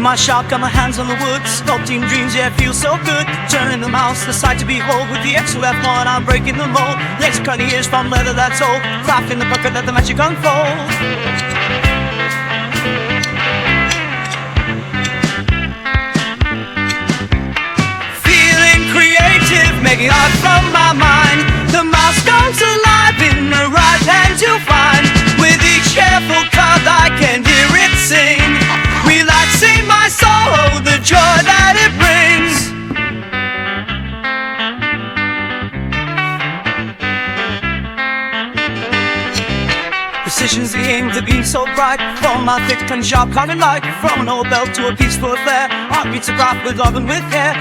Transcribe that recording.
my shop, got my hands on the wood, sculpting dreams, yeah, it feels so good. Turning the mouse, the sight to behold. With the xTool F1, I'm breaking the mold. Legs cutting ears from leather that's old, crafting the pucker, let the magic unfold. Feeling creative, making art from my mind. The mouse comes alive in the right hands you'll find. With each careful cut, I can hear it sing, relaxing my soul, the joy that it brings. Precision's the aim, the beam so bright. From my thick and sharp carving light, from an old belt to a peaceful affair, art beats a craft with love and with care.